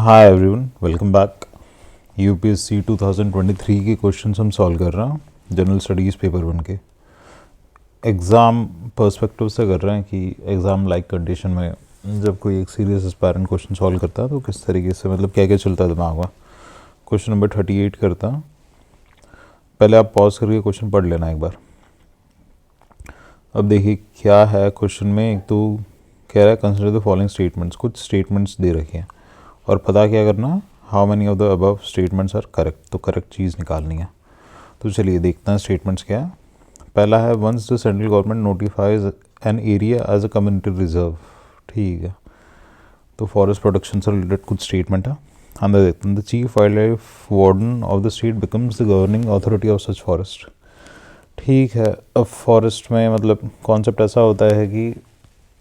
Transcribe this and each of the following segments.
Hi everyone, welcome back. UPSC 2023 के questions हम solve कर रहे हैं जनरल स्टडीज़ पेपर 1 के। एग्ज़ाम पर्सपेक्टिव से कर रहे हैं कि एग्ज़ाम लाइक कंडीशन में जब कोई एक सीरियस एस्पायरेंट क्वेश्चन सॉल्व करता है तो किस तरीके से मतलब क्या क्या चलता है दिमाग में। क्वेश्चन नंबर 38 करता हूँ। पहले आप पॉज करके क्वेश्चन पढ़ लेना एक बार। अब देखिए क्या है क्वेश्चन में। एक तो कह रहा है कंसिडर द फॉलोइंग स्टेटमेंट्स, कुछ स्टेटमेंट्स दे रखे हैं और पता क्या करना, how many of the above statements are correct. तो करेक्ट चीज़ निकालनी है। तो चलिए देखते हैं स्टेटमेंट्स क्या है। पहला है once the central government notifies an area as a community reserve. ठीक है, तो फॉरेस्ट प्रोटेक्शन से रिलेटेड कुछ स्टेटमेंट है। अंदर देखते हैं the chief wildlife warden of the state becomes the governing authority of such forest. ठीक है, अब फॉरेस्ट में मतलब कॉन्सेप्ट ऐसा होता है कि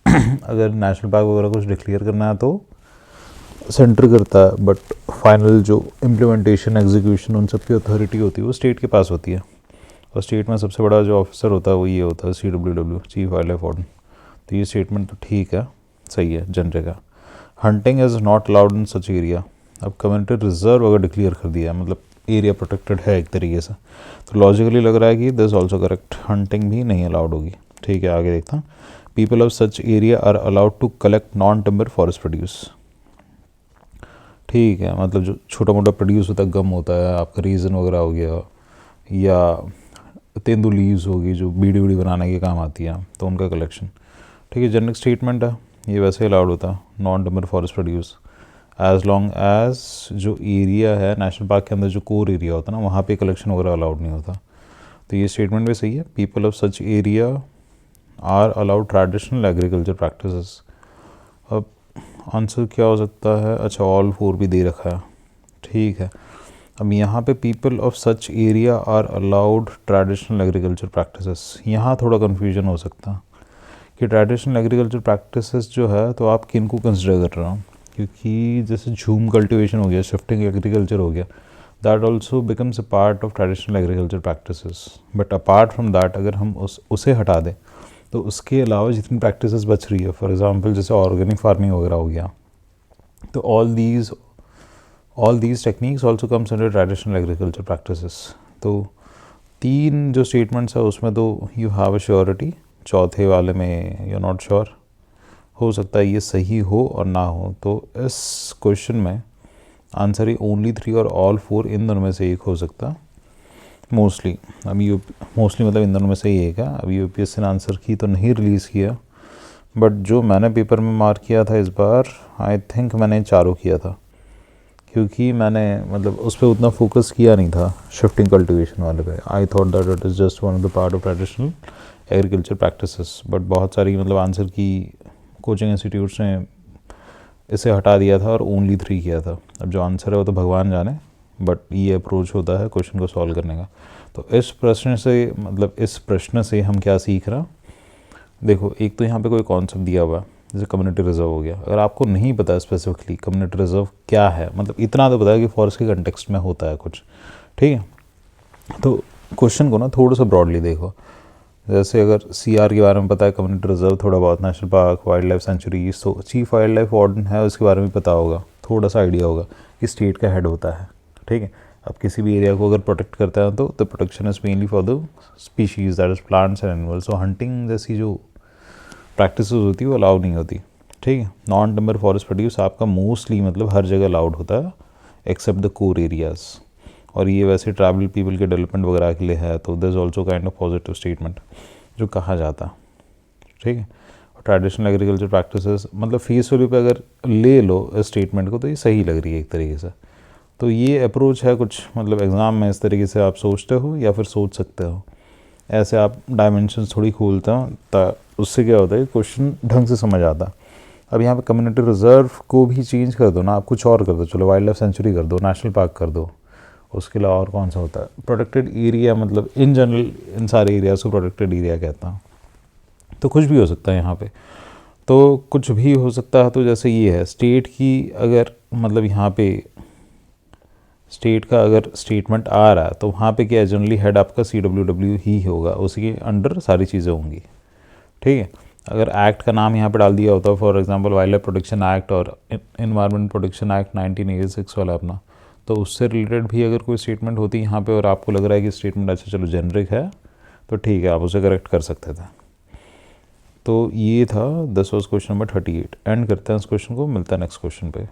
अगर नेशनल पार्क वगैरह कुछ डिक्लेयर करना है तो सेंटर करता है, बट फाइनल जो इम्प्लीमेंटेशन एग्जीक्यूशन उन सब की अथॉरिटी होती है वो स्टेट के पास होती है। और स्टेट में सबसे बड़ा जो ऑफिसर होता है वो ये होता है CWW, chief wildlife warden. तो ये स्टेटमेंट तो ठीक है, सही है जन जगह। Hunting is not allowed in such area. अब कम्युनिटी रिजर्व अगर डिक्लेयर कर दिया मतलब एरिया प्रोटेक्टेड है एक तरीके से, तो लॉजिकली लग रहा है कि दिस ऑल्सो करेक्ट, हंटिंग भी नहीं अलाउड होगी। ठीक है, आगे देखता हूँ। People of such area are allowed to collect non timber forest produce. ठीक है, मतलब जो छोटा मोटा प्रोड्यूस होता है, गम होता है, आपका रीज़न वगैरह हो गया, या तेंदू लीव्स होगी जो बीड़ी वीड़ी बनाने के काम आती है, तो उनका कलेक्शन। ठीक है, जनरिक स्टेटमेंट है, ये वैसे अलाउड होता है non timber forest produce as long as जो एरिया है नेशनल पार्क के अंदर जो कोर एरिया होता है ना वहाँ पे कलेक्शन वगैरह अलाउड नहीं होता। तो ये स्टेटमेंट भी सही है। People of such area are allowed traditional agriculture practices. अब आंसर क्या हो सकता है, अच्छा ऑल 4 भी दे रखा है। ठीक है, अब यहाँ पे people of such area are allowed traditional agriculture practices, यहाँ थोड़ा कन्फ्यूजन हो सकता है कि ट्रेडिशनल एग्रीकल्चर प्रैक्टिसेस जो है तो आप किन को कंसिडर कर रहे हो, क्योंकि जैसे झूम कल्टिवेशन हो गया, शिफ्टिंग एग्रीकल्चर हो गया, that also becomes a part of traditional agriculture practices. But apart from that अगर हम उसे हटा दें तो उसके अलावा जितनी प्रैक्टिसेस बच रही है, फॉर एग्जांपल जैसे ऑर्गेनिक फार्मिंग वगैरह हो गया, तो all these techniques also comes under traditional agriculture practices. तो 3 जो स्टेटमेंट्स है उसमें तो यू हैव अ श्योरिटी, चौथे वाले में यू नॉट श्योर। हो सकता है ये सही हो और ना हो, तो इस क्वेश्चन में आंसर ही ओनली 3 और ऑल 4 इन दोनों में से एक हो सकता है मोस्टली। अभी मोस्टली मतलब इन दोनों में से ही एक है। अभी यूपीएससी ने आंसर की तो नहीं रिलीज़ किया, बट जो मैंने पेपर में मार्क किया था इस बार आई थिंक मैंने चारों किया था, क्योंकि मैंने मतलब उस पर उतना फोकस किया नहीं था शिफ्टिंग कल्टीवेशन वाले पे। I thought that it is just one of the part of traditional agriculture practices, but बहुत सारी मतलब आंसर की कोचिंग इंस्टीट्यूट्स ने इसे हटा दिया था और ओनली 3 किया था। अब जो आंसर है वो तो भगवान जाने, बट ये अप्रोच होता है क्वेश्चन को सॉल्व करने का। तो इस प्रश्न से हम क्या सीख रहा, देखो एक तो यहाँ पे कोई कॉन्सेप्ट दिया हुआ है जैसे कम्युनिटी रिजर्व हो गया। अगर आपको नहीं पता है स्पेसिफिकली कम्युनिटी रिजर्व क्या है, मतलब इतना तो पता है कि फॉरेस्ट के कंटेक्स्ट में होता है कुछ, ठीक है, तो क्वेश्चन को ना थोड़ा सा ब्रॉडली देखो। जैसे अगर CR के बारे में पता है, कम्युनिटी रिजर्व थोड़ा बहुत, national park, wild life sanctuary, तो चीफ वाइल्ड लाइफ वार्डन है उसके बारे में पता होगा, थोड़ा सा आइडिया होगा कि स्टेट का हेड होता है। ठीक है, अब किसी भी एरिया को अगर प्रोटेक्ट करता है तो the protection is mainly for the species that is plants and animals. So hunting जैसी जो प्रैक्टिस होती है वो अलाउ नहीं होती। ठीक है, नॉन टिम्बर फॉरेस्ट प्रोड्यूस आपका मोस्टली मतलब हर जगह अलाउड होता है एक्सेप्ट द कोर एरियाज़, और ये वैसे ट्राइबल पीपल के डेवलपमेंट वगैरह के लिए है, तो this also kind of positive statement जो कहा जाता है। ठीक है, ट्रेडिशनल एग्रीकल्चर प्रैक्टिसेस मतलब फेस वैल्यू पे अगर ले लो इस स्टेटमेंट को तो ये सही लग रही है एक तरीके से। तो ये अप्रोच है कुछ मतलब एग्ज़ाम में इस तरीके से आप सोचते हो या फिर सोच सकते हो, ऐसे आप डायमेंशंस थोड़ी खोलते हो, उससे क्या होता है क्वेश्चन ढंग से समझ आता। अब यहाँ पे कम्युनिटी रिजर्व को भी चेंज कर दो ना, आप कुछ और कर दो, चलो वाइल्ड लाइफ सेंचुरी कर दो, नेशनल पार्क कर दो, उसके अलावा और कौन सा होता है प्रोटेक्टेड एरिया, मतलब इन जनरल इन सारे एरियाज़ को प्रोटेक्टेड एरिया कहता हूँ। तो कुछ भी हो सकता है यहाँ पे, तो कुछ भी हो सकता है। तो जैसे ये है स्टेट की अगर मतलब यहाँ पे स्टेट का अगर स्टेटमेंट आ रहा है तो वहाँ पे क्या जनरली हेड आपका CWW ही होगा, उसी के अंडर सारी चीज़ें होंगी। ठीक है, अगर एक्ट का नाम यहाँ पे डाल दिया होता, for example wild life protection act और इन्वायरमेंट प्रोटेक्शन एक्ट 1986 वाला अपना, तो उससे रिलेटेड भी अगर कोई स्टेटमेंट होती यहाँ पे और आपको लग रहा है कि स्टेटमेंट अच्छा चलो जेनरिक है तो ठीक है, आप उसे करेक्ट कर सकते थे। तो ये था this was question number 38। And करते हैं इस क्वेश्चन को, मिलता है नेक्स्ट क्वेश्चन पे।